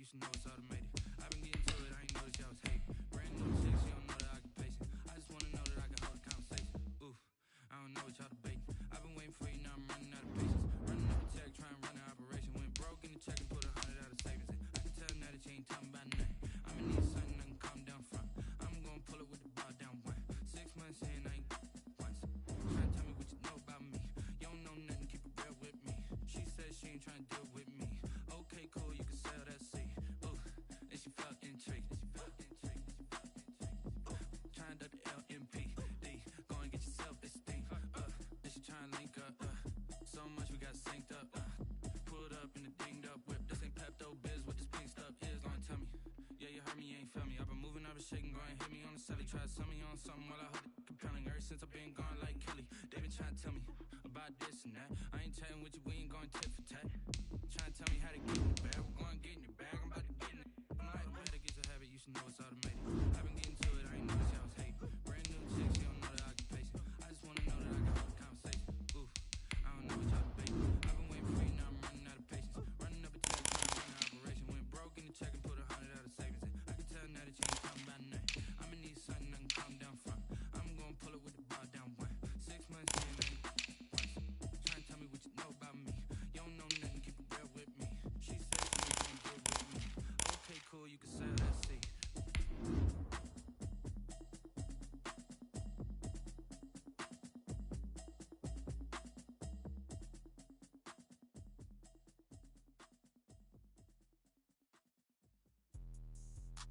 you should know it's automated. I've been getting to it, I ain't noticed y'all was hating. Brand new chicks, you don't know the occupation. I just wanna know that I can hold a conversation. Oof, I don't know what y'all debating. I've been waiting for you, now I'm running out of patience. Running up a check, trying to run an operation. Went broke in the check and put 100 out of savings in. I can tell now that you ain't talking about nothing. I'ma need something I can calm down from. I'm gonna pull it with the bar down one. 6 months in, I ain't once. Trying to tell me what you know about me. You don't know nothing, keep it real with me. She said she ain't trying to deal with me. Okay, cool, you can sell that seat. Ooh, and she felt intrigued. Trying to duck the LMPD. Go and get your self-esteem. And she trying to link up. So much we got synced up. Pulled up in the dinged up whip. This ain't Pepto Biz, what this pink stuff is. Long tell me. Yeah, you heard me, you ain't felt me. I've been moving, I've been shaking, go and hit me on the celly. Try to sell me on something while I hold it compelling. Ever since I've been gone like Kelly, they been trying to tell me about this and that. I ain't chatting with you, we ain't going tit for tat. Trying to tell me how to get in the bag. We're going to get in the bag, I'm about to get in it. I'm like, better get your habit, you should know it's automated. I've been getting to it, I ain't noticed y'all was hating. Brand new chicks, you don't know the occupation. I just wanna know that I can hold a conversation. Oof, I don't know what y'all debating. I've been waiting for you, now I'm running out of patience. Running up a check, trying to run an operation. Went broke in the check and put 100 out of savings in. I can tell now that you ain't talking about nothing. I'ma need something I can calm down from. I'm gonna pull it with the bar down one. 6 months in, I ain't once. Trying to tell me what you know about me. You don't know nothing, keep it real with me. She said she ain't trying to deal with me. Okay, cool, you can sell that seat.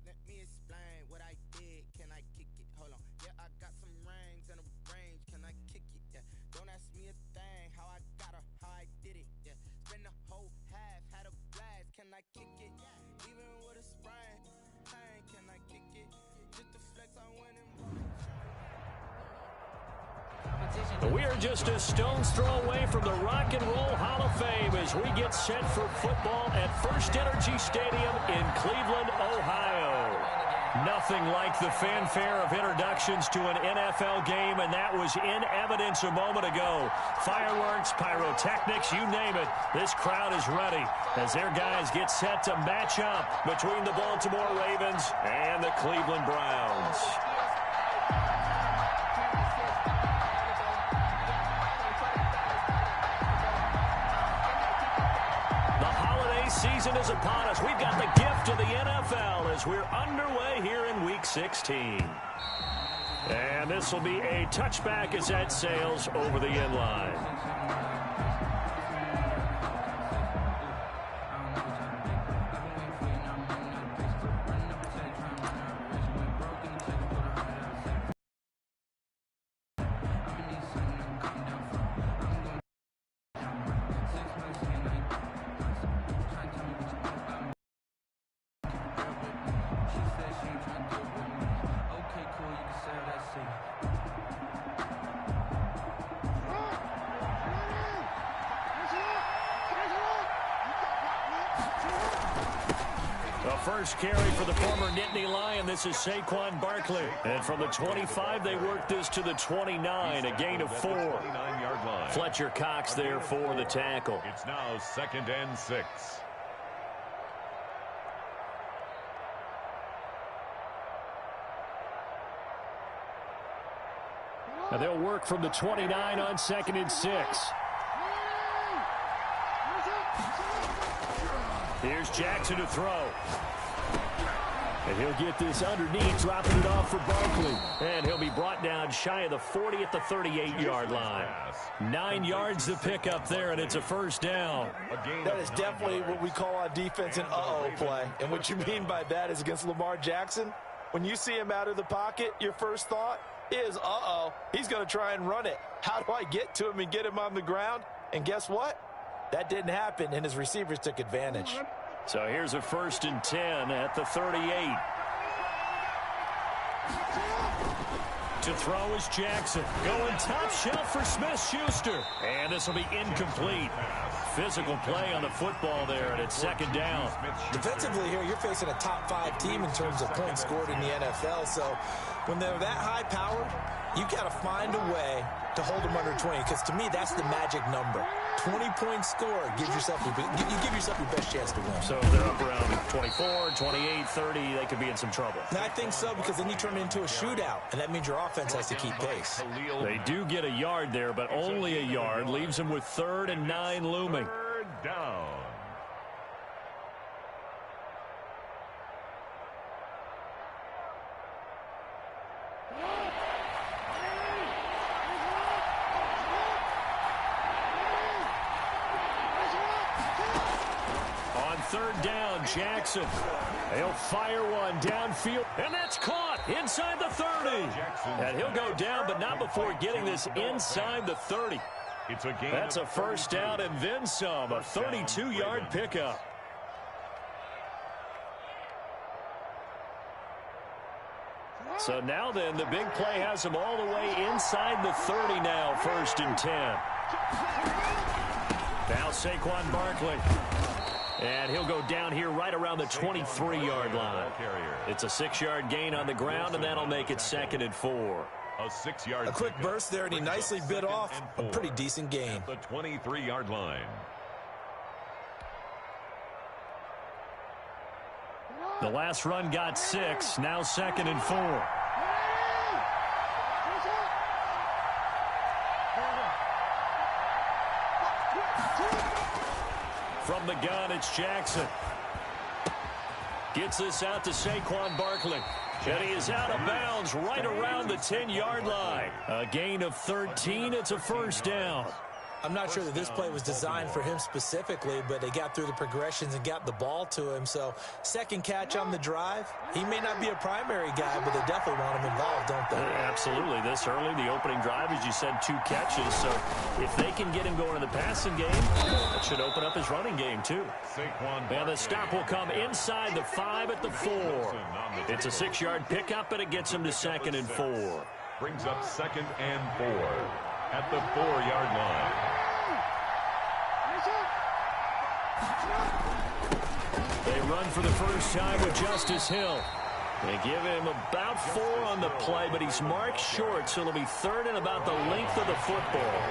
Let me explain what I did. Can I kick it? Hold on. Yeah, I got some rings and a range. Can I kick it? Yeah. Don't ask me a thing. How I got her, how I did it. Yeah. Spend the whole half, had a blast. Can I kick it? Even with a sprain. Pain, can I kick it? Just to flex, I went and bought a We are just a stone's throw away from the Rock and Roll Hall of Fame as we get set for football at First Energy Stadium in Cleveland, Ohio. Nothing like the fanfare of introductions to an NFL game, and that was in evidence a moment ago. Fireworks, pyrotechnics, you name it. This crowd is ready as their guys get set to match up between the Baltimore Ravens and the Cleveland Browns. Season is upon us. We've got the gift of the NFL as we're underway here in Week 16. And this will be a touchback as that sails over the end line. First carry for the former Nittany Lion. This is Saquon Barkley. And from the 25, they work this to the 29, a gain of 4. 29-yard line. Fletcher Cox there for the tackle. It's now 2nd and 6. And they'll work from the 29 on 2nd and 6. Here's Jackson to throw. And he'll get this underneath, dropping it off for Barkley. And he'll be brought down shy of the 40 at the 38-yard line. 9 yards to pick up there, and it's a first down. That is definitely what we call on defense an uh-oh play. And what you mean by that is against Lamar Jackson, when you see him out of the pocket, your first thought is, uh-oh, he's going to try and run it. How do I get to him and get him on the ground? And guess what? That didn't happen, and his receivers took advantage. So here's a 1st and 10 at the 38. To throw is Jackson. Going top shelf for Smith-Schuster. And this will be incomplete. Physical play on the football there, and it's 2nd down. Defensively here, you're facing a top 5 team in terms of points scored in the NFL, so When they're that high-powered, you got to find a way to hold them under 20, because to me, that's the magic number. 20-point score gives yourself you give yourself your best chance to win. So if they're up around 24, 28, 30, they could be in some trouble. And I think so, because then you turn it into a shootout, and that means your offense has to keep pace. They do get a yard there, but only a yard. Leaves them with 3rd and 9 looming. Third down. On 3rd down, Jackson. He'll fire one downfield, and that's caught inside the 30. And he'll go down, but not before getting this inside the 30. It's a gain. That's a first down and then some, a 32-yard pickup. So now then, the big play has him all the way inside the 30 now, 1st and 10. Now Saquon Barkley. And he'll go down here right around the 23-yard line. It's a 6-yard gain on the ground, and that'll make it 2nd and 4. A 6-yard. A quick burst there, and he nicely bit off a pretty decent gain. The 23-yard line. The last run got 6, now 2nd and 4. From the gun, it's Jackson. Gets this out to Saquon Barkley. And he is out of bounds right around the 10-yard line. A gain of 13. It's a first down. I'm not sure that this play was designed for him specifically, but they got through the progressions and got the ball to him. So, second catch on the drive. He may not be a primary guy, but they definitely want him involved, don't they? Absolutely. This early, the opening drive, as you said, 2 catches. So, if they can get him going in the passing game, that should open up his running game, too. And the stop will come inside the 5 at the 4. It's a 6-yard pickup, and it gets him to 2nd and 4. Brings up 2nd and 4 at the 4-yard line. They run for the first time with Justice Hill. They give him about 4 on the play, but he's marked short, so it'll be 3rd and about the length of the football.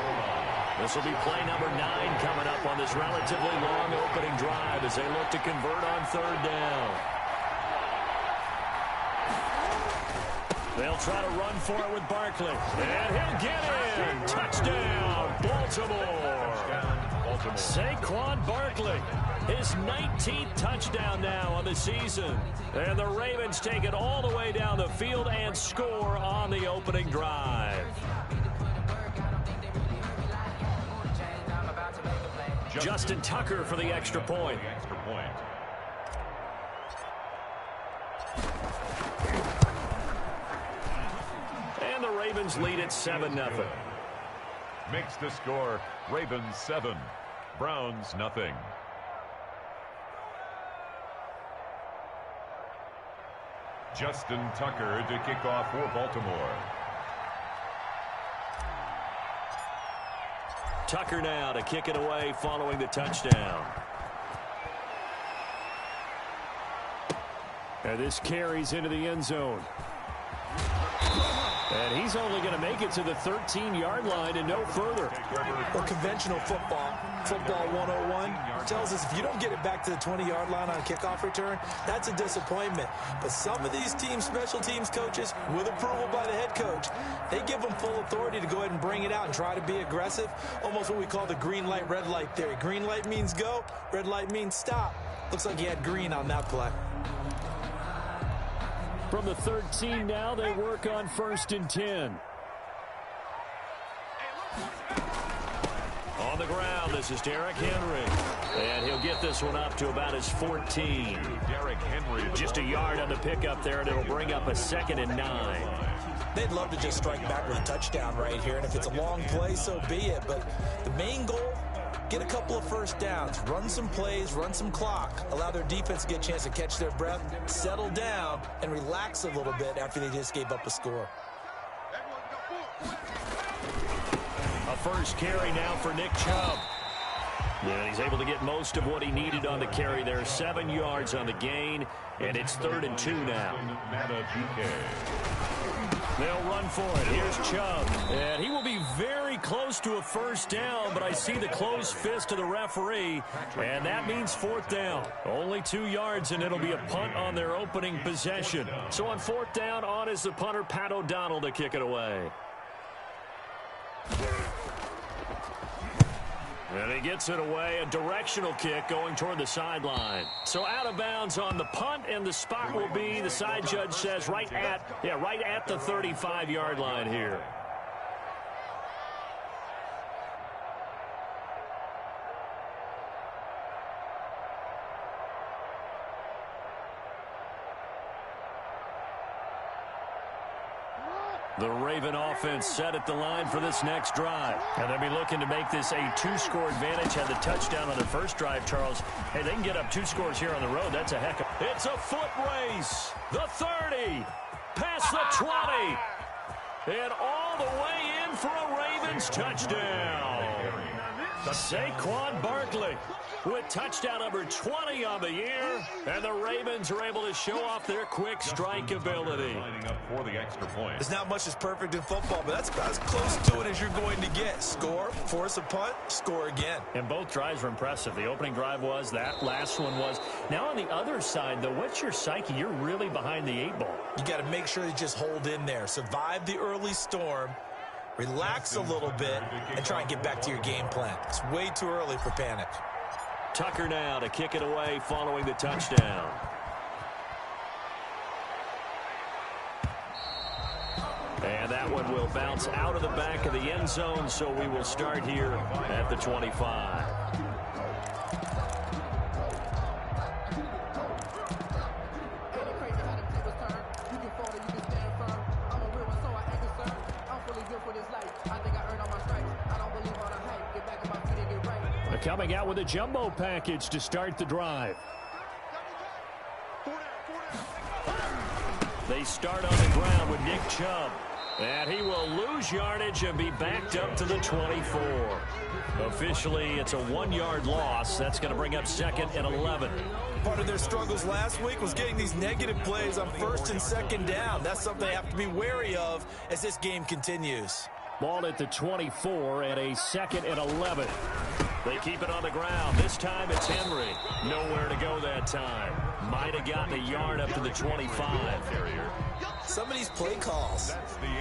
This will be play number 9 coming up on this relatively long opening drive as they look to convert on 3rd down. They'll try to run for it with Barkley. And he'll get in. Touchdown, Baltimore. Saquon Barkley, his 19th touchdown now on the season. And the Ravens take it all the way down the field and score on the opening drive. Justin Tucker for the extra point. And the Ravens lead at 7-0. Makes the score Ravens 7, Browns nothing. Justin Tucker to kick off for Baltimore. Tucker now to kick it away following the touchdown. And this carries into the end zone. And he's only going to make it to the 13-yard line and no further. Well, conventional football 101, tells us if you don't get it back to the 20-yard line on a kickoff return, that's a disappointment. But some of these teams, special teams coaches, with approval by the head coach, they give them full authority to go ahead and bring it out and try to be aggressive, almost what we call the green light, red light theory. Green light means go, red light means stop. Looks like he had green on that play. From the 13 now, they work on 1st and 10. On the ground, this is Derrick Henry. And he'll get this one up to about his 14. Derrick Henry. Just a yard on the pickup there, and it'll bring up a 2nd and 9. They'd love to just strike back with a touchdown right here, and if it's a long play, so be it. But the main goal, get a couple of first downs, run some plays, run some clock, allow their defense to get a chance to catch their breath, settle down, and relax a little bit after they just gave up a score. A first carry now for Nick Chubb. And he's able to get most of what he needed on the carry there. 7 yards on the gain, and it's 3rd and 2 now. They'll run for it. Here's Chubb. And he will be very close to a first down, but I see the closed fist of the referee, and that means 4th down. Only 2 yards, and it'll be a punt on their opening possession. So on 4th down, on is the punter, Pat O'Donnell, to kick it away. And he gets it away, a directional kick going toward the sideline. So out of bounds on the punt, and the spot will be, the side judge says, right at the 35-yard line here. The Raven offense set at the line for this next drive. And they'll be looking to make this a 2-score advantage. Had the touchdown on their first drive, Charles. Hey, they can get up 2 scores here on the road. That's a heck of... It's a foot race. The 30. Past the 20. And all the way in for a Ravens touchdown. Saquon Barkley with touchdown number 20 on the year, and the Ravens are able to show off their quick strike ability. Lining up for the extra point. It's not much is perfect in football, but that's about as close to it as you're going to get. Score, force a punt, score again. And both drives were impressive. The opening drive was, that last one was. Now on the other side, though, what's your psyche? You're really behind the 8 ball. You got to make sure you just hold in there. Survive the early storm. Relax a little bit and try and get back to your game plan. It's way too early for panic. Tucker now to kick it away following the touchdown. And that one will bounce out of the back of the end zone, so we will start here at the 25. Coming out with a jumbo package to start the drive. They start on the ground with Nick Chubb. And he will lose yardage and be backed up to the 24. Officially, it's a 1-yard loss. That's going to bring up 2nd and 11. Part of their struggles last week was getting these negative plays on 1st and 2nd down. That's something they have to be wary of as this game continues. Ball at the 24 and a 2nd and 11. They keep it on the ground. This time it's Henry. Nowhere to go that time. Might have gotten a yard up to the 25. Some of these play calls,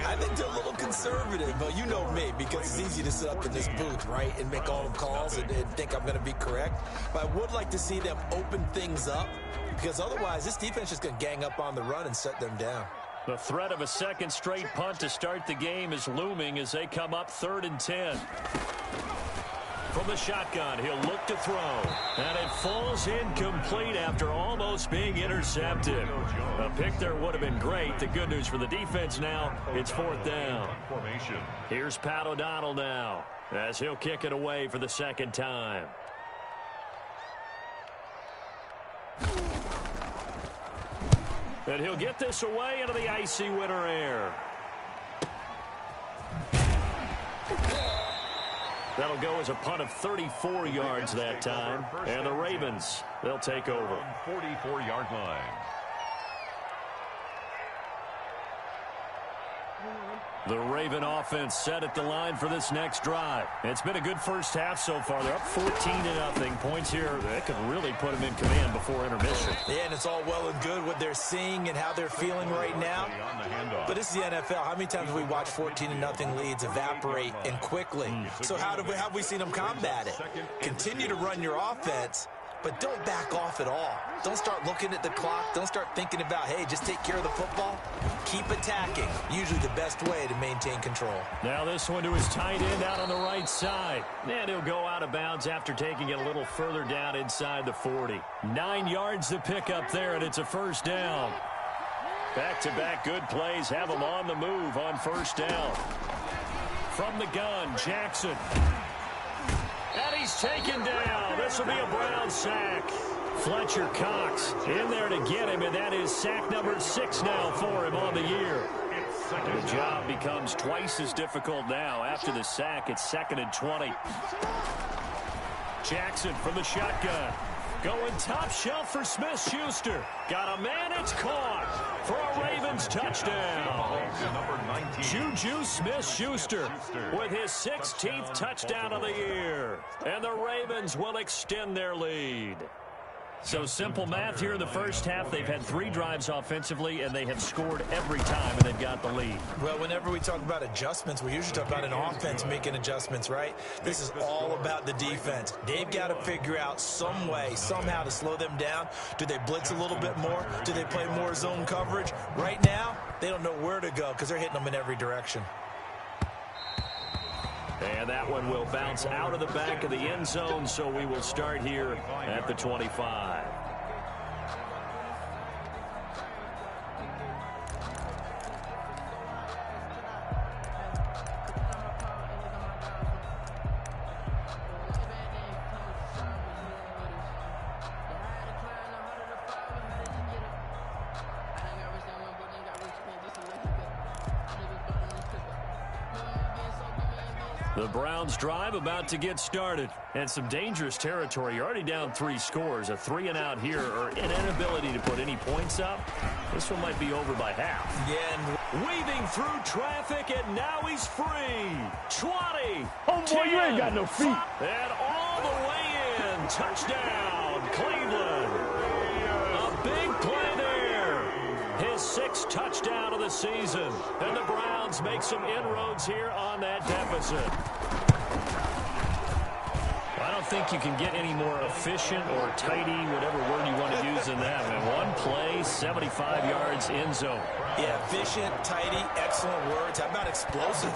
I think they're a little conservative, but you know me, because it's easy to sit up in this booth, right, and make all the calls and think I'm going to be correct. But I would like to see them open things up, because otherwise this defense is going to gang up on the run and shut them down. The threat of a second straight punt to start the game is looming as they come up 3rd and 10. From the shotgun, he'll look to throw. And it falls incomplete after almost being intercepted. A pick there would have been great. The good news for the defense now, it's 4th down. Here's Pat O'Donnell now as he'll kick it away for the 2nd time. And he'll get this away into the icy winter air. That'll go as a punt of 34 yards that time. And the Ravens, they'll take over. 44-yard line. The Raven offense set at the line for this next drive. It's been a good first half so far. They're up 14-0. Points here that could really put them in command before intermission. Yeah, and it's all well and good what they're seeing and how they're feeling right now. But this is the NFL. How many times have we watched 14-0 leads evaporate and quickly? So how have we seen them combat it? Continue to run your offense, but don't back off at all. Don't start looking at the clock. Don't start thinking about, hey, just take care of the football. Keep attacking. Usually the best way to maintain control. Now this one to his tight end out on the right side. And he'll go out of bounds after taking it a little further down inside the 40. 9 yards to pick up there, and it's a 1st down. Back-to-back good plays have him on the move on 1st down. From the gun, Jackson. And he's taken down. This will be a Brown sack. Fletcher Cox in there to get him, and that is sack number 6 now for him on the year. And the job becomes twice as difficult now. After the sack, it's 2nd and 20. Jackson from the shotgun. Going top shelf for Smith-Schuster. Got a man, it's caught for a Ravens touchdown. Juju Smith-Schuster with his 16th touchdown of the year. And the Ravens will extend their lead. So simple math here in the first half. They've had 3 drives offensively, and they have scored every time, and they've got the lead. Well, whenever we talk about adjustments, we usually talk about an offense making adjustments, right? This is all about the defense. They've got to figure out some way, somehow to slow them down. Do they blitz a little bit more? Do they play more zone coverage? Right now, they don't know where to go because they're hitting them in every direction. And that one will bounce out of the back of the end zone, so we will start here at the 25. The Browns drive about to get started. And some dangerous territory. You're already down 3 scores. A 3-and-out here or an inability to put any points up. This one might be over by half. Yeah, and weaving through traffic, and now he's free. 20. Oh, boy, you ain't got no feet. And all the way in. Touchdown, Cleveland. A big play there. His 6th touchdown of the season. And the Browns make some inroads here on that deficit. I don't think you can get any more efficient or tidy, whatever word you want to use in that. Man, one play, 75 yards in zone. Yeah, efficient, tidy, excellent words. How about explosive?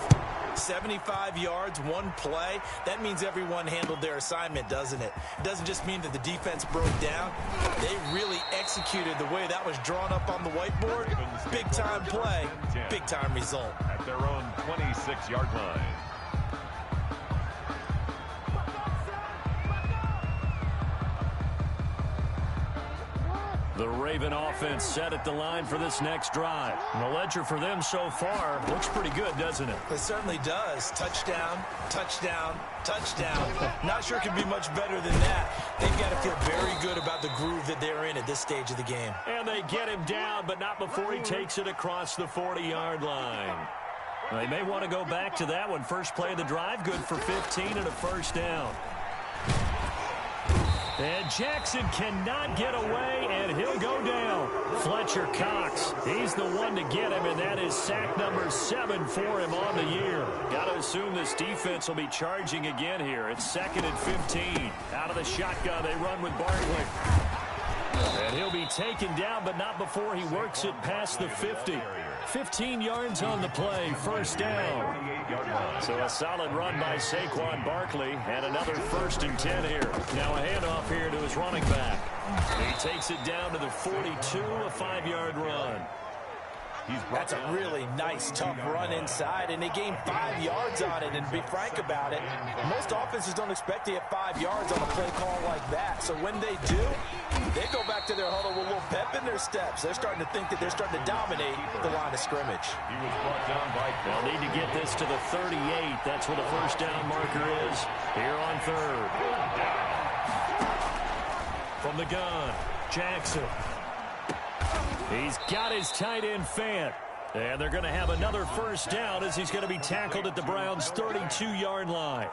75 yards, one play. That means everyone handled their assignment, doesn't it? It doesn't just mean that the defense broke down. They really executed the way that was drawn up on the whiteboard. Big-time play, big-time result. At their own 26-yard line. The Raven offense set at the line for this next drive. And the ledger for them so far looks pretty good, doesn't it? It certainly does. Touchdown, touchdown, touchdown. Not sure it could be much better than that. They've got to feel very good about the groove that they're in at this stage of the game. And they get him down, but not before he takes it across the 40-yard line. They may want to go back to that one. First play of the drive, good for 15 and a first down. And Jackson cannot get away, and he'll go down. Fletcher Cox, he's the one to get him, and that is sack number 7 for him on the year. Got to assume this defense will be charging again here. It's 2nd and 15. Out of the shotgun, they run with Barkley. And he'll be taken down, but not before he works it past the 50. 15 yards on the play, first down. So a solid run by Saquon Barkley, and another 1st and 10 here. Now a handoff here to his running back. He takes it down to the 42, a 5-yard run. That's a really nice, tough run inside, and they gained 5 yards on it. And to be frank about it, most offenses don't expect to get 5 yards on a play call like that. So when they do, they go back to their huddle with a little pep in their steps. They're starting to think that they're starting to dominate the line of scrimmage. He was brought down by... They'll need to get this to the 38. That's where the first down marker is here on 3rd. From the gun, Jackson. He's got his tight end Fant. And they're going to have another first down as he's going to be tackled at the Browns' 32-yard line.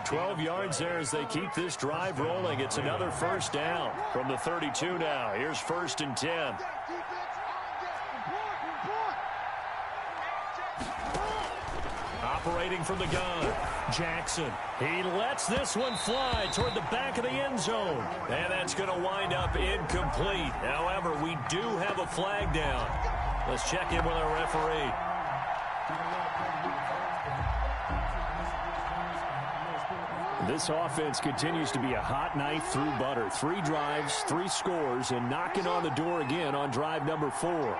12 yards there as they keep this drive rolling. It's another first down from the 32 now. Here's 1st and 10. Operating from the gun, Jackson. He lets this one fly toward the back of the end zone. And that's going to wind up incomplete. However, we do have a flag down. Let's check in with our referee. This offense continues to be a hot knife through butter. 3 drives, 3 scores, and knocking on the door again on drive number 4.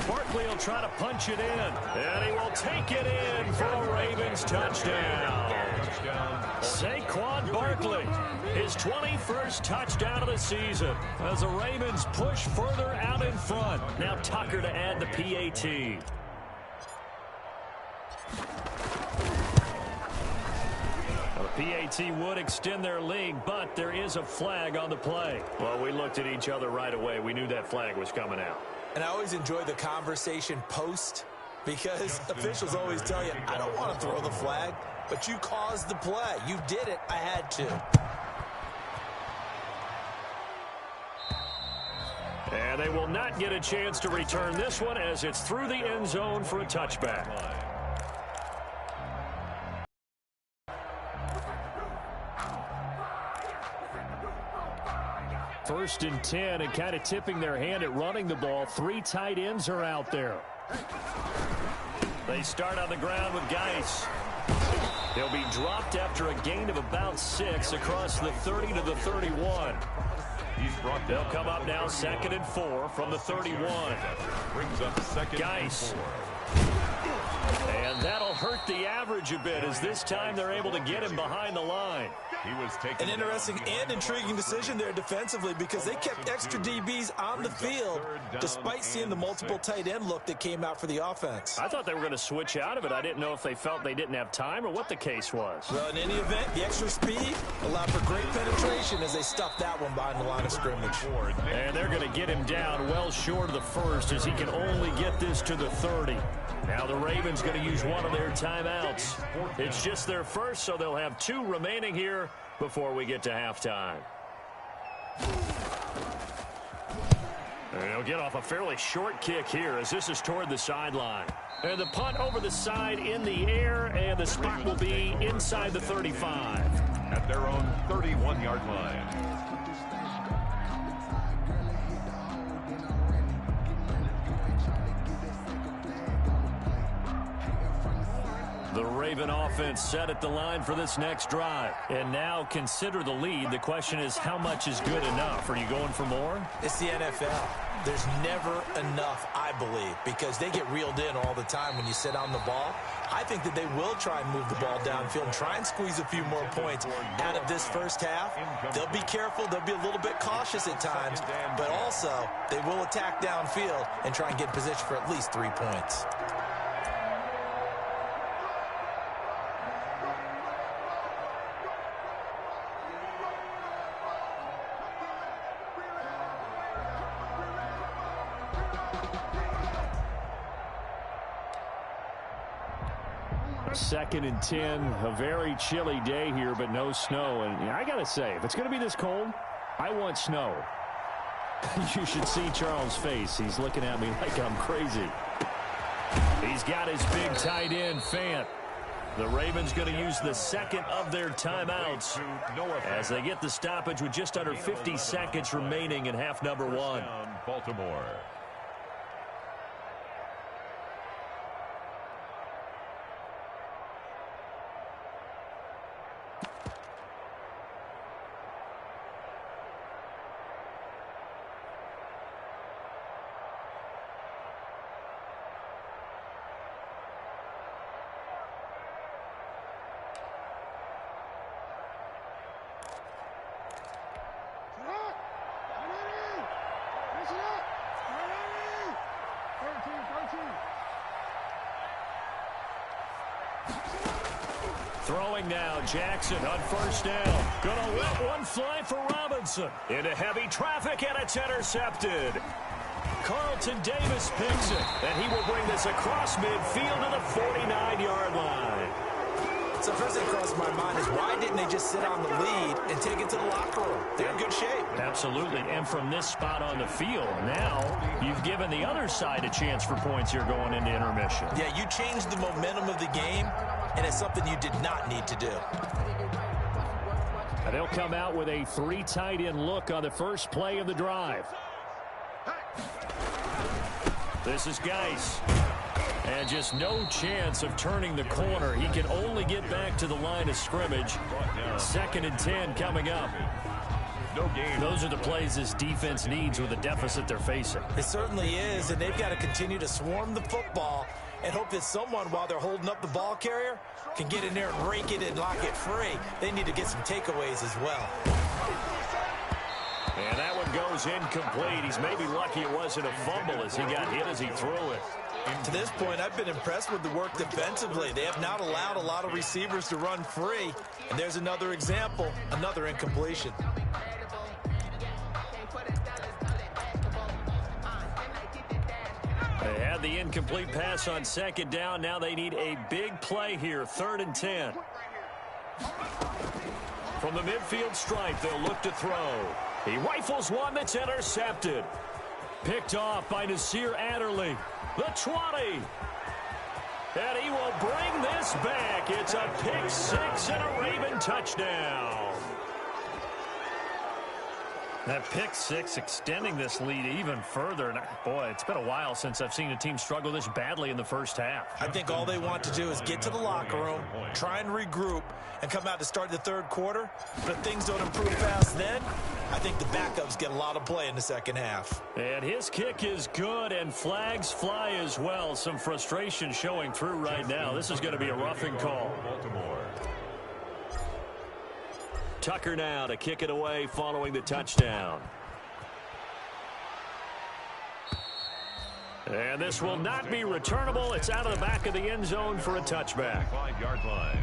Barkley will try to punch it in, and he will take it in for a Ravens touchdown. Saquon Barkley, his 21st touchdown of the season as the Ravens push further out in front. Now Tucker to add the PAT. PAT would extend their lead, but there is a flag on the play. Well, we looked at each other right away. We knew that flag was coming out. And I always enjoy the conversation post because officials always tell you, I don't want to throw the flag, but you caused the play. You did it. I had to. And they will not get a chance to return this one as it's through the end zone for a touchback. First and 10, and kind of tipping their hand at running the ball. 3 tight ends are out there. They start on the ground with Geis. He'll be dropped after a gain of about 6 across the 30 to the 31. They'll come up now 2nd and 4 from the 31. Brings up 2nd Geis. and 4. And that'll hurt the average a bit as this time they're able to get him behind the line. He was taken An interesting and intriguing decision there defensively because they kept extra DBs on the field despite seeing the multiple tight end look that came out for the offense. I thought they were going to switch out of it. I didn't know if they felt they didn't have time or what the case was. Well, in any event, the extra speed allowed for great penetration as they stuffed that one behind the line of scrimmage. And they're going to get him down well short of the first as he can only get this to the 30. Now the Ravens going to use one of their timeouts. It's just their first, so they'll have 2 remaining here before we get to halftime. And they'll get off a fairly short kick here as this is toward the sideline. And the punt over the side in the air, and the spot will be inside the 35. At their own 31-yard line. The Raven offense set at the line for this next drive. And now consider the lead. The question is, how much is good enough? Are you going for more? It's the NFL. There's never enough, I believe, because they get reeled in all the time when you sit on the ball. I think that they will try and move the ball downfield and try and squeeze a few more points out of this first half. They'll be careful. They'll be a little bit cautious at times, but also they will attack downfield and try and get in position for at least 3 points. Second and 10, a very chilly day here, but no snow. And I got to say, if it's going to be this cold, I want snow. You should see Charles' face. He's looking at me like I'm crazy. He's got his big tight end, Fant. The Ravens going to use the second of their timeouts as they get the stoppage with just under 50 seconds remaining in half number 1. Baltimore. Throwing now, Jackson on first down. Gonna let one fly for Robinson. Into heavy traffic, and it's intercepted. Carlton Davis picks it, and he will bring this across midfield to the 49-yard line. So first thing crossed my mind is why didn't they just sit on the lead and take it to the locker room? They're in good shape. Absolutely, and from this spot on the field, now you've given the other side a chance for points here going into intermission. Yeah, you changed the momentum of the game, and it's something you did not need to do. And they'll come out with a 3 tight end look on the first play of the drive. This is Geis. And just no chance of turning the corner. He can only get back to the line of scrimmage. 2nd and 10 coming up. Those are the plays this defense needs with the deficit they're facing. It certainly is, and they've got to continue to swarm the football and hope that someone, while they're holding up the ball carrier, can get in there and rake it and lock it free. They need to get some takeaways as well. And that one goes incomplete. He's maybe lucky it wasn't a fumble as he got hit as he threw it. To this point, I've been impressed with the work defensively. They have not allowed a lot of receivers to run free. And there's another example, another incompletion. They had the incomplete pass on second down. Now they need a big play here, 3rd and 10. From the midfield stripe, they'll look to throw. He rifles one that's intercepted. Picked off by Nasir Adderley. The 20. And he will bring this back. It's a pick six and a Raven touchdown. That pick six extending this lead even further. And boy, it's been a while since I've seen a team struggle this badly in the first half. I think all they want to do is get to the locker room, try and regroup, and come out to start the third quarter. But if things don't improve fast then, I think the backups get a lot of play in the second half. And his kick is good, and flags fly as well. Some frustration showing through right now. This is going to be a roughing call. Tucker now to kick it away following the touchdown. And this will not be returnable. It's out of the back of the end zone for a touchback. 5-yard line.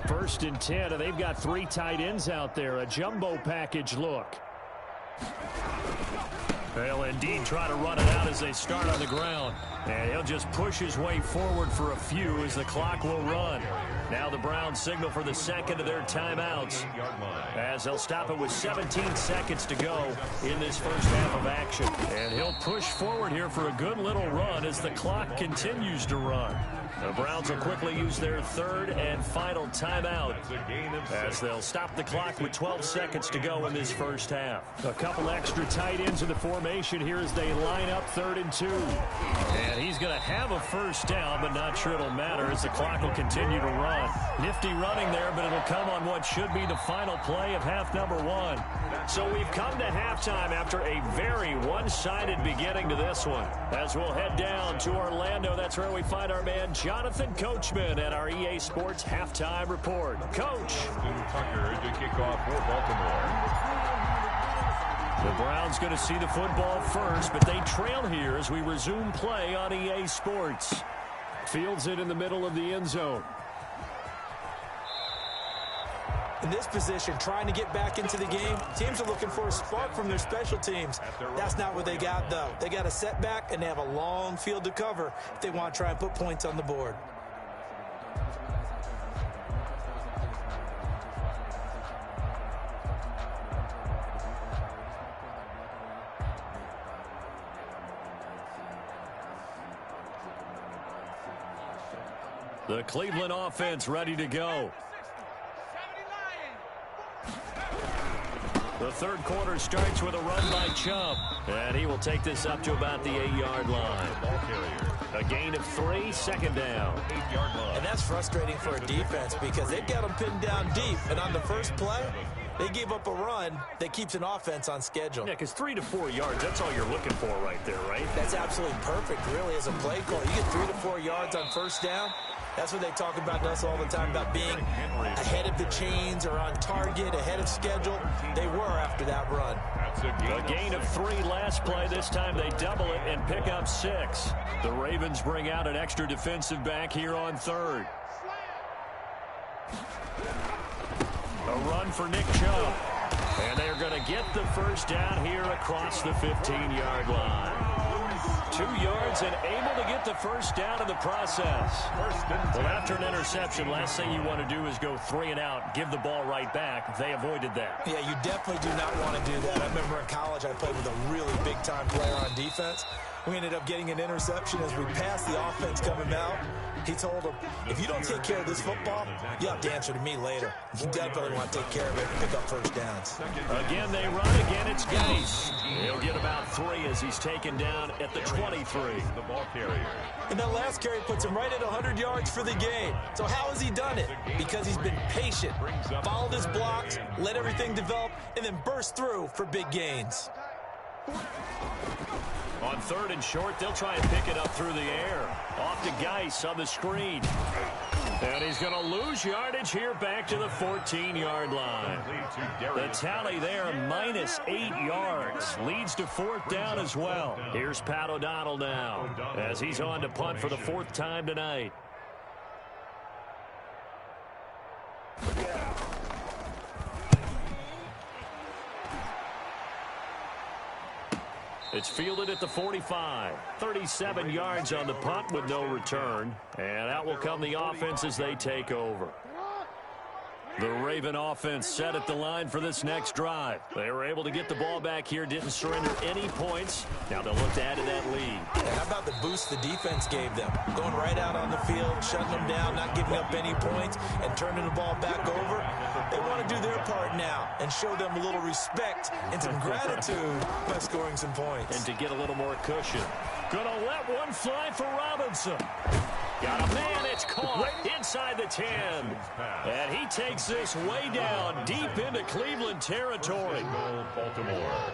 First and 10, and they've got 3 tight ends out there. A jumbo package look. They'll indeed try to run it out as they start on the ground. And he'll just push his way forward for a few as the clock will run. Now the Browns signal for the second of their timeouts as they'll stop it with 17 seconds to go in this first half of action. And he'll push forward here for a good little run as the clock continues to run. The Browns will quickly use their third and final timeout as they'll stop the clock with 12 seconds to go in this first half. A couple extra tight ends in the formation here as they line up 3rd and 2. And he's going to have a first down, but not sure it'll matter as the clock will continue to run. Nifty running there, but it'll come on what should be the final play of half number 1. So we've come to halftime after a very one-sided beginning to this one. As we'll head down to Orlando, that's where we find our man Jonathan Coachman at our EA Sports Halftime Report. Coach. Tucker to kick off for Baltimore. The Browns going to see the football first, but they trail here as we resume play on EA Sports. Fields it in the middle of the end zone. In this position, trying to get back into the game, teams are looking for a spark from their special teams. That's not what they got, though. They got a setback, and they have a long field to cover if they want to try and put points on the board. The Cleveland offense ready to go. The third quarter starts with a run by Chubb. And he will take this up to about the 8-yard line. A gain of 3, 2nd down. 8-yard line. And that's frustrating for a defense because they've got them pinned down deep. And on the first play, they gave up a run that keeps an offense on schedule. Yeah, because 3 to 4 yards, that's all you're looking for right there, right? That's absolutely perfect, really, as a play call. You get 3 to 4 yards on first down. That's what they talk about to us all the time, about being ahead of the chains or on target, ahead of schedule. They were after that run. A gain of 3 last play. This time they double it and pick up 6. The Ravens bring out an extra defensive back here on 3rd. A run for Nick Chubb. And they're going to get the first down here across the 15-yard line. 2 yards and able to get the first down in the process. Well, after an interception, last thing you want to do is go 3 and out, give the ball right back. They avoided that. Yeah, you definitely do not want to do that. I remember in college I played with a really big-time player on defense. We ended up getting an interception as we passed the offense coming out. He told him, if you don't take care of this football, you'll have to answer to me later. You definitely want to take care of it and pick up first downs. Again, they run. Again, it's Gase. He'll get about 3 as he's taken down at the 23. The ball carrier. And that last carry puts him right at 100 yards for the game. So how has he done it? Because he's been patient, followed his blocks, let everything develop, and then burst through for big gains. On 3rd and short, they'll try and pick it up through the air. Off to Gase on the screen. And he's going to lose yardage here back to the 14-yard line. The tally there, -8 yards. Leads to fourth down as well. Here's Pat O'Donnell now as he's on to punt for the fourth time tonight. It's fielded at the 45. 37 yards on the punt with no return. And out will come the offense as they take over. The Raven offense set at the line for this next drive. They were able to get the ball back here, didn't surrender any points. Now they'll look to add to that lead. How about the boost the defense gave them? Going right out on the field, shutting them down, not giving up any points, and turning the ball back over. They want to do their part now and show them a little respect and some gratitude by scoring some points. And to get a little more cushion. Gonna let one fly for Robinson. Got a man, it's caught inside the 10. And he takes this way down deep into Cleveland territory. Baltimore.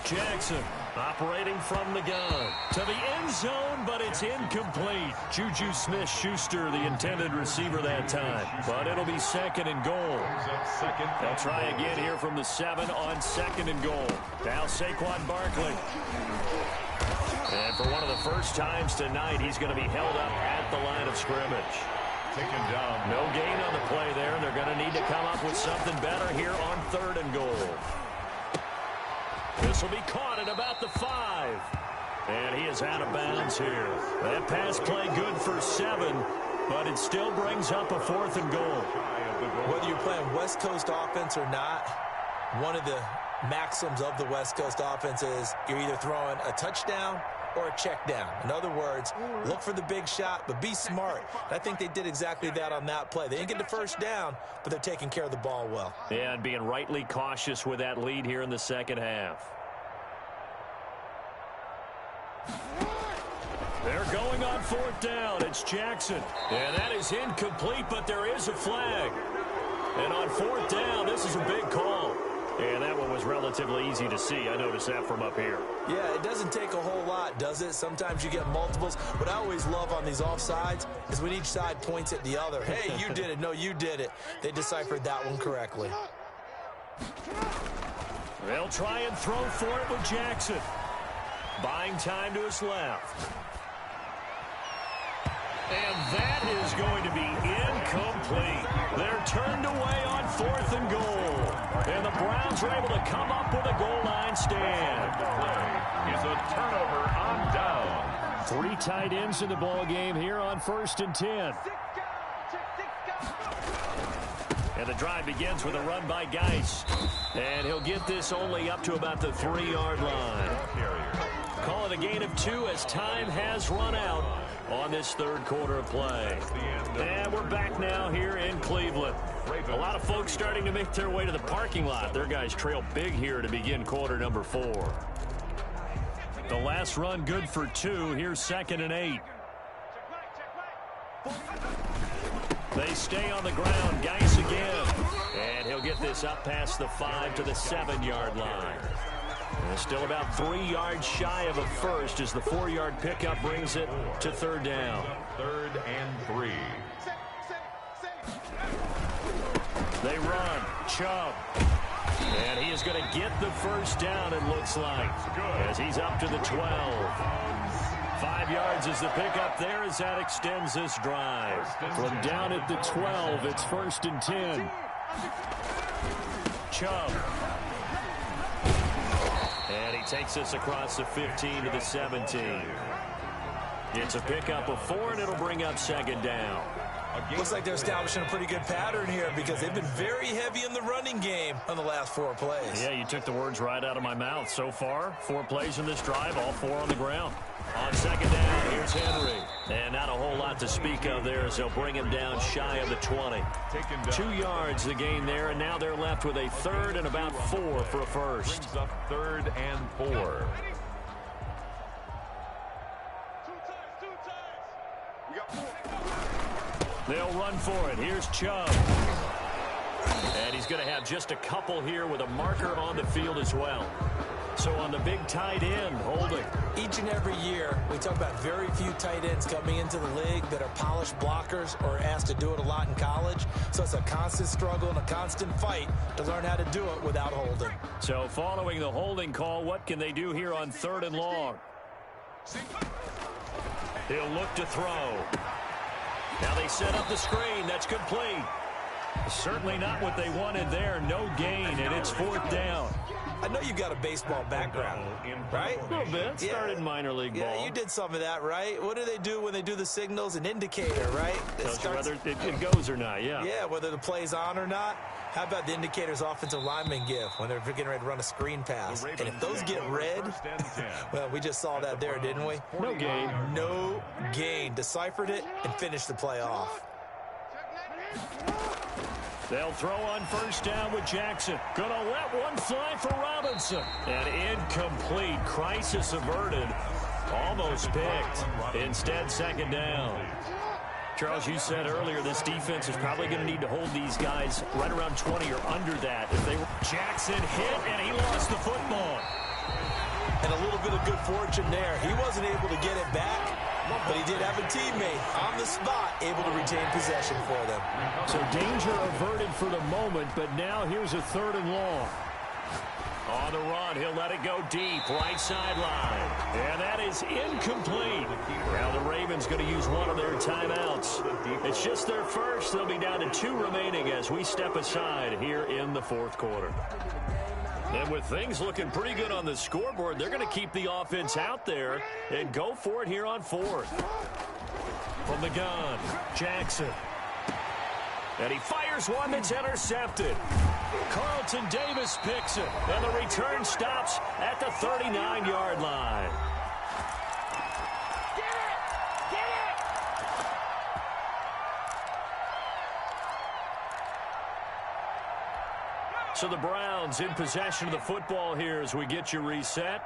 Jackson operating from the gun to the end zone, but it's incomplete. Juju Smith-Schuster, the intended receiver that time. But it'll be second and goal. They'll try again here from the 7 on second and goal. Now Saquon Barkley. And for one of the first times tonight, he's going to be held up at the line of scrimmage. Taken down. No gain on the play there, and they're going to need to come up with something better here on third and goal. This will be caught at about the 5. And he is out of bounds here. That pass play good for 7, but it still brings up a fourth and goal. Whether you're playing West Coast offense or not, one of the maxims of the West Coast offense is you're either throwing a touchdown or a check down. In other words, look for the big shot, but be smart. And I think they did exactly that on that play. They didn't get the first down, but they're taking care of the ball well. Yeah, and being rightly cautious with that lead here in the second half. They're going on fourth down. It's Jackson. And that is incomplete, but there is a flag. And on fourth down, this is a big call. And that one was relatively easy to see. I noticed that from up here. Yeah, it doesn't take a whole lot, does it? Sometimes you get multiples. What I always love on these offsides is when each side points at the other. Hey, you did it. No, you did it. They deciphered that one correctly. They'll try and throw for it with Jackson. Buying time to his left. And that is going to be incomplete. They're turned away on fourth and goal. And the Browns are able to come up with a goal line stand. Is a turnover on down. 3 tight ends in the ball game here on 1st and 10. And the drive begins with a run by Geis. And he'll get this only up to about the 3-yard line. Call it a gain of 2 as time has run out on this third quarter of play. And we're back now here in Cleveland. A lot of folks starting to make their way to the parking lot. Their guys trail big here to begin quarter number 4. The last run good for 2. Here's 2nd and 8. They stay on the ground. Geis again. And he'll get this up past the 5 to the 7-yard line. And still about 3 yards shy of a first as the 4-yard pickup brings it to 3rd down. 3rd and 3. They run. Chubb. And he is going to get the first down, it looks like, as he's up to the 12. 5 yards is the pickup there as that extends this drive. From down at the 12, it's 1st and 10. Chubb. And he takes us across the 15 to the 17. It's a pickup of 4, and it'll bring up 2nd down. Looks like they're establishing a pretty good pattern here because they've been very heavy in the running game on the last 4 plays. Yeah, you took the words right out of my mouth. So far, 4 plays in this drive, all 4 on the ground. On 2nd down, here's Henry. And not a whole lot to speak of there as they'll bring him down shy of the 20. 2 yards the gain there, and now they're left with a 3rd and about 4 for a first. Brings up 3rd and 4. They'll run for it. Here's Chubb. And he's going to have just a couple here with a marker on the field as well. So on the big tight end, holding. Each and every year, we talk about very few tight ends coming into the league that are polished blockers or asked to do it a lot in college. So it's a constant struggle and a constant fight to learn how to do it without holding. So following the holding call, what can they do here on 3rd and long? He'll look to throw. Now they set up the screen. That's complete. Certainly not what they wanted there. No gain, and it's 4th down. I know you've got a baseball background, right? A little bit. Started minor league ball. Yeah, you did some of that, right? What do they do when they do the signals? An indicator, right? Tells you whether it goes or not, yeah. Yeah, whether the play's on or not. How about the indicators offensive linemen give when they're getting ready to run a screen pass? And if those get red, well, we just saw that there, didn't we? No gain. No gain. Deciphered it and finished the play off. They'll throw on 1st down with Jackson. Gonna let one fly for Robinson. And incomplete. Crisis averted. Almost picked. Instead, 2nd down. Charles, you said earlier this defense is probably going to need to hold these guys right around 20 or under that. If they were Jackson hit, and he lost the football. And a little bit of good fortune there. He wasn't able to get it back, but he did have a teammate on the spot able to retain possession for them. So danger averted for the moment, but now here's a 3rd and long. On the run, he'll let it go deep, right sideline. And that is incomplete. Now the Ravens going to use one of their timeouts. It's just their first. They'll be down to 2 remaining as we step aside here in the 4th quarter. And with things looking pretty good on the scoreboard, they're going to keep the offense out there and go for it here on 4th. From the gun, Jackson. And he fires one that's intercepted. Carlton Davis picks it, and the return stops at the 39-yard line. So the Browns in possession of the football here as we get you reset.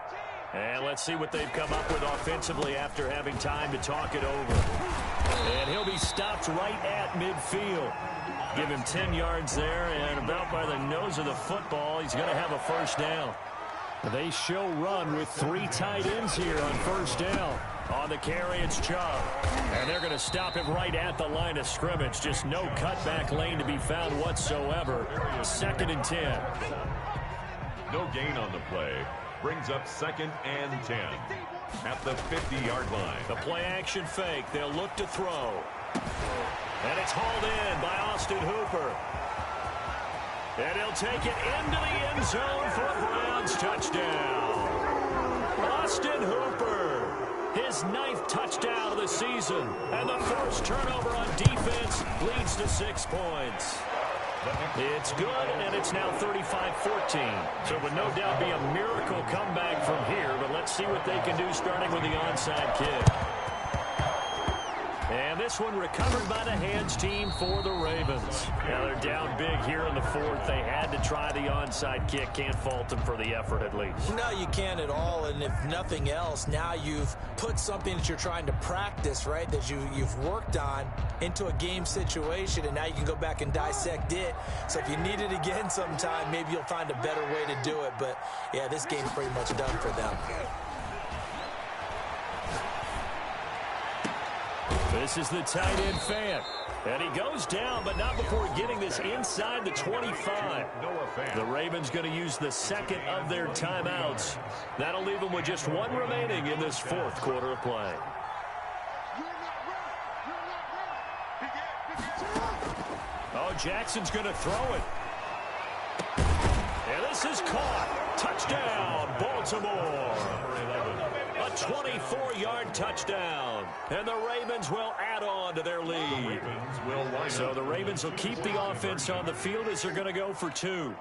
And let's see what they've come up with offensively after having time to talk it over. And he'll be stopped right at midfield. Give him 10 yards there, and about by the nose of the football, he's going to have a 1st down. They show run with 3 tight ends here on 1st down. On the carry, it's Chubb. And they're going to stop him right at the line of scrimmage. Just no cutback lane to be found whatsoever. 2nd and 10. No gain on the play. Brings up 2nd and 10 at the 50-yard line. The play action fake. They'll look to throw. And it's hauled in by Austin Hooper. And he'll take it into the end zone for a Browns touchdown. Austin Hooper, his 9th touchdown of the season. And the first turnover on defense leads to 6 points. It's good, and it's now 35-14. So it would no doubt be a miracle comeback from here, but let's see what they can do starting with the onside kick. And this one recovered by the hands team for the Ravens. Now they're down big here in the 4th. They had to try the onside kick. Can't fault them for the effort at least. No, you can't at all. And if nothing else, now you've put something that you're trying to practice, right, that you've worked on into a game situation, and now you can go back and dissect it. So if you need it again sometime, maybe you'll find a better way to do it. But, yeah, this game's pretty much done for them. This is the tight end fan. And he goes down, but not before getting this inside the 25. The Ravens going to use the 2nd of their timeouts. That'll leave them with just 1 remaining in this 4th quarter of play. Oh, Jackson's going to throw it. And this is caught. Touchdown, Baltimore. A 24-yard touchdown. And the Ravens will add on to their lead. So the Ravens will keep the offense on the field as they're going to go for 2.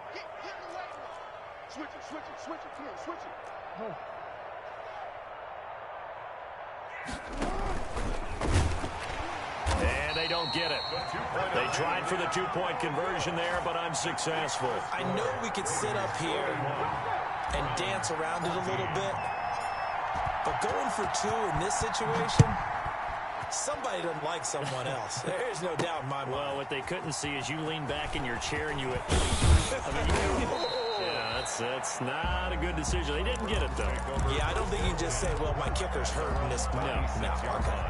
Switch it. And they don't get it. They tried for the 2-point conversion there, but unsuccessful. I know we could sit up here and dance around it a little bit, but going for 2 in this situation, somebody doesn't like someone else. There's no doubt in my mind. Well, what they couldn't see is you lean back in your chair and you... yeah, It's not a good decision. They didn't get it, though. Yeah, I don't think you can just say, well, my kicker's hurt in this spot. No. Okay.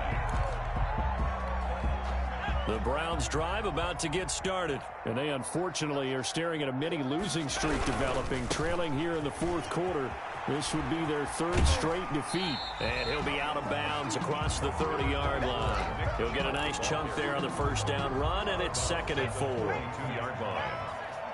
The Browns' drive about to get started. And they, unfortunately, are staring at a mini losing streak developing, trailing here in the fourth quarter. This would be their third straight defeat. And he'll be out of bounds across the 30-yard line. He'll get a nice chunk there on the first down run, and it's 2nd and 4. 22-yard line.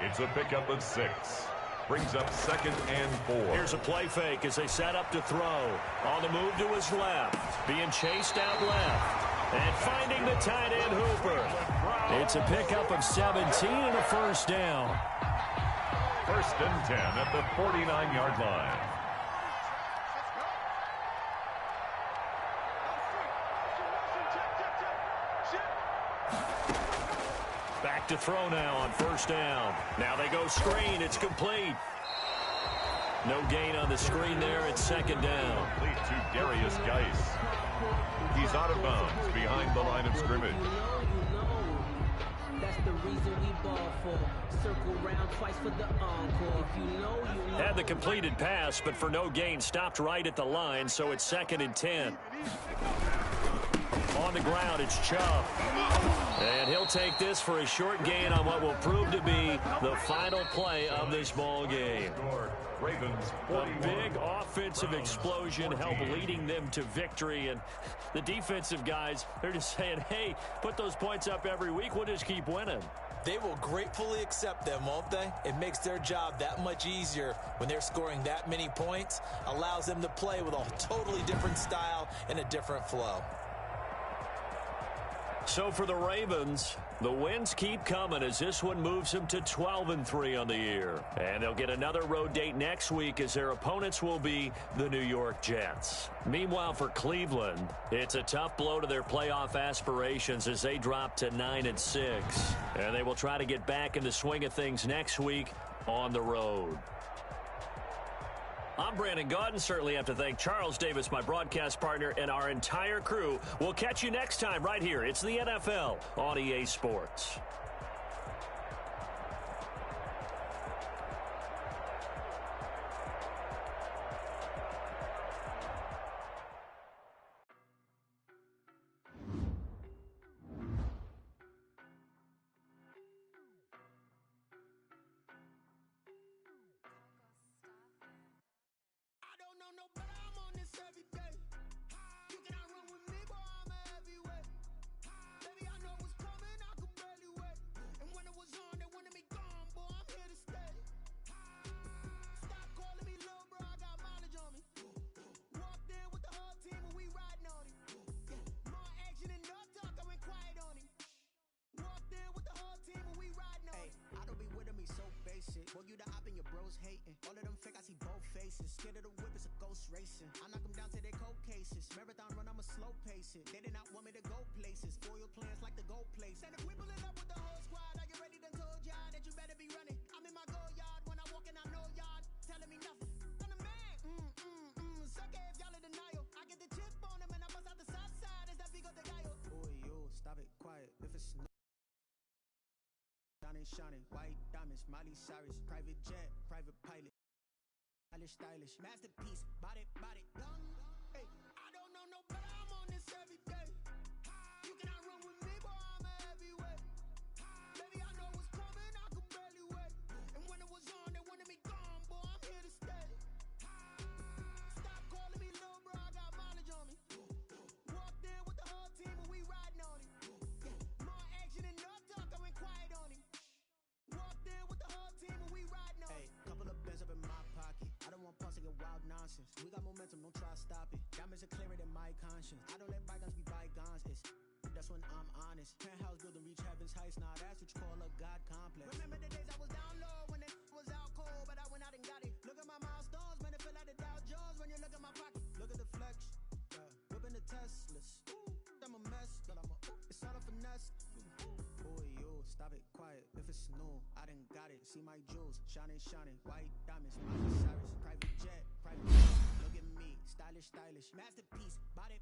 It's a pickup of 6. Brings up 2nd and 4. Here's a play fake as they set up to throw. On the move to his left. Being chased out left. And finding the tight end Hooper. It's a pickup of 17 and a first down. 1st and 10 at the 49-yard line. Back to throw now on 1st down. Now they go screen. It's complete. No gain on the screen there. It's 2nd down. Complete to Darius Geis. He's out of bounds behind the line of scrimmage. That's the reason we ball for. Circle round twice for the encore. If you know, you know. Had the completed pass, but for no gain, stopped right at the line, so it's 2nd and 10. On the ground, it's Chubb. And he'll take this for a short gain on what will prove to be the final play of this ball game. Ravens, a big offensive explosion helped leading them to victory. And the defensive guys, they're just saying, hey, put those points up every week. We'll just keep winning. They will gratefully accept them, won't they? It makes their job that much easier when they're scoring that many points. Allows them to play with a totally different style and a different flow. So for the Ravens, the wins keep coming as this one moves them to 12-3 on the year. And they'll get another road date next week as their opponents will be the New York Jets. Meanwhile, for Cleveland, it's a tough blow to their playoff aspirations as they drop to 9-6. And they will try to get back in the swing of things next week on the road. I'm Brandon Gaudin. Certainly have to thank Charles Davis, my broadcast partner, and our entire crew. We'll catch you next time right here. It's the NFL on EA Sports. Boy, you the op and your bros hating. All of them fake, I see both faces. Scared of the whip, it's a ghost racing. I knock them down to their cold cases. Marathon run, I'ma slow pace it. They did not want me to go places. Foil plans like the gold place. And if we pulling up with the whole squad, are you ready? Done told y'all that you better be running. I'm in my go yard. When I walk in, I know y'all telling me nothing. I'm the man. Suck it if y'all in denial. I get the chip on them and I bust out the south side. Is that Vigo de Gallo? Boy, yo, stop it, quiet. If it's shining, white diamonds, Miley Cyrus, private jet, private pilot, stylish, masterpiece, body, done. Hey, I don't know no better, I'm on this every day. You cannot run with me, boy, I'm a heavyweight. Baby, I know what's coming, I could barely wait. And when it was on, they wanted me gone, boy, I'm here to stay. Stop calling me little bro, I got mileage on me. Walked in with the whole team and we riding on it. More action and no talk, I went quiet on him. Walked in with the whole team and we riding on it. Hey, couple of bands up in my pocket. I don't want punks to get wild nonsense. We got momentum, don't try to stop it. Diamonds are clearer than my conscience. I don't let bygones be bygones. That's when I'm honest. Penthouse building, reach heaven's heights. Nah, that's what you call a God complex. Remember the days I was down low when it was out cold, but I went out and got it. Look at my milestones, man, it feel like the Dow Jones when you look at my pocket. Look at the flex, whipping the Teslas. I'm a mess, but it's all a finesse. Boy, yo, stop it, quiet. If it's new, I done got it. See my jewels, shining, white diamonds, Miley Cyrus, private jet, private jet. Look at me, stylish, masterpiece, body,